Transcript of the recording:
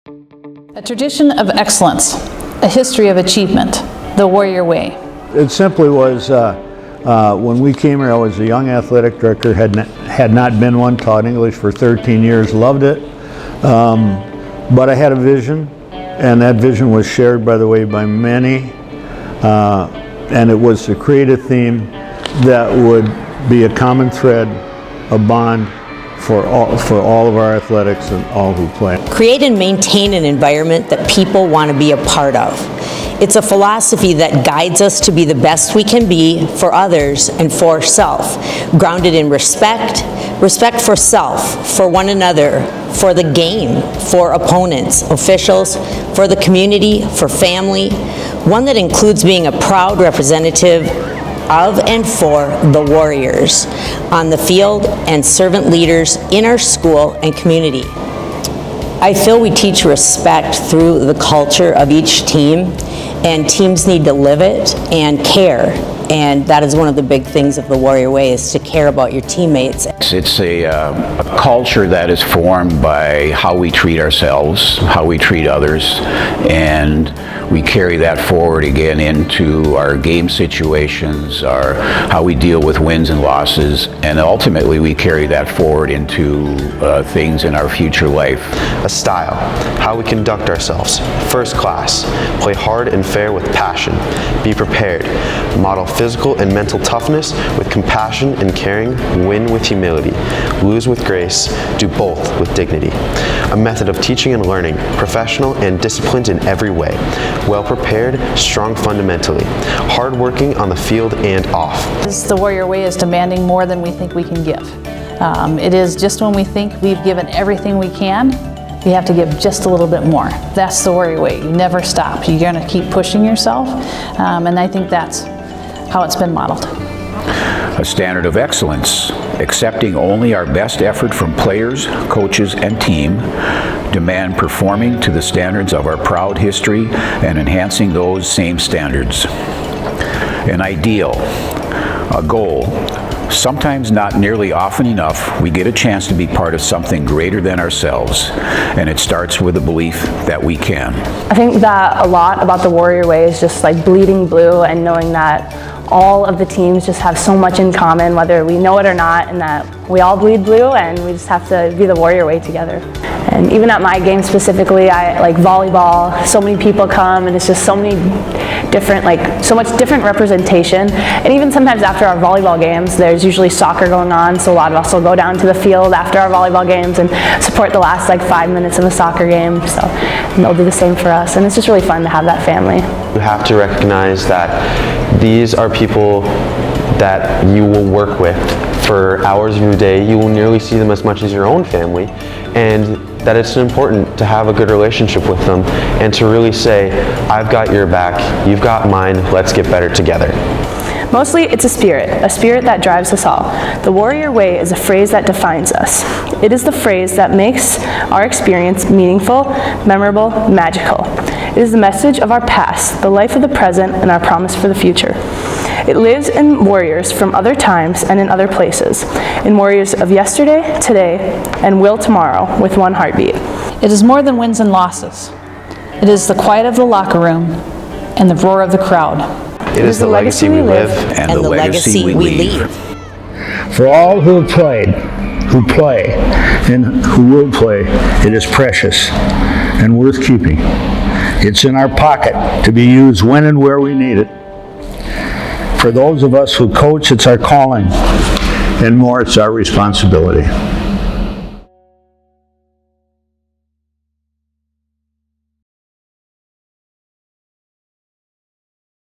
A tradition of excellence, a history of achievement, the Warrior Way. It simply was, when we came here, I was a young athletic director, had not been one, taught English for 13 years, loved it. But I had a vision, and that vision was shared, by the way, by many. And it was to create a theme that would be a common thread, a bond for all of our athletics and all who play. Create and maintain an environment that people want to be a part of. It's a philosophy that guides us to be the best we can be for others and for self, grounded in respect for self, for one another, for the game, for opponents, officials, for the community, for family, one that includes being a proud representative of and for the Warriors on the field and servant leaders in our school and community. I feel we teach respect through the culture of each team, and teams need to live it and care. And that is one of the big things of the Warrior Way, is to care about your teammates. It's a culture that is formed by how we treat ourselves, how we treat others, and we carry that forward again into our game situations, how we deal with wins and losses, and ultimately we carry that forward into things in our future life. A style, how we conduct ourselves, first class, play hard and fair with passion, be prepared, model physical and mental toughness with compassion and caring, win with humility, lose with grace, do both with dignity. A method of teaching and learning, professional and disciplined in every way, well prepared, strong fundamentally, hardworking on the field and off. The Warrior Way is demanding more than we think we can give. It is just when we think we've given everything we can, you have to give just a little bit more. That's the Warrior Way. You never stop. You're going to keep pushing yourself, and I think that's how it's been modeled. A standard of excellence, accepting only our best effort from players, coaches, and team, demand performing to the standards of our proud history and enhancing those same standards. An ideal, a goal. Sometimes not nearly often enough, we get a chance to be part of something greater than ourselves, and it starts with a belief that we can. I think that a lot about the Warrior Way is just like bleeding blue, and knowing that all of the teams just have so much in common, whether we know it or not, and that we all bleed blue and we just have to be the Warrior Way together. And even at my game specifically, I like volleyball, so many people come, and it's just so many different, so much different representation. And even sometimes after our volleyball games, there's usually soccer going on, so a lot of us will go down to the field after our volleyball games and support the last 5 minutes of a soccer game. So, and they'll do the same for us, and it's just really fun to have that family. You have to recognize that these are people that you will work with for hours of your day. You will nearly see them as much as your own family, and that it's important to have a good relationship with them and to really say, I've got your back, you've got mine, let's get better together. Mostly it's a spirit that drives us all. The Warrior Way is a phrase that defines us. It is the phrase that makes our experience meaningful, memorable, magical. It is the message of our past, the life of the present, and our promise for the future. It lives in warriors from other times and in other places, in warriors of yesterday, today, and will tomorrow, with one heartbeat. It is more than wins and losses. It is the quiet of the locker room and the roar of the crowd. It is the legacy we live and the legacy we leave. For all who have played, who play, and who will play, it is precious and worth keeping. It's in our pocket to be used when and where we need it. For those of us who coach, it's our calling, and more, it's our responsibility.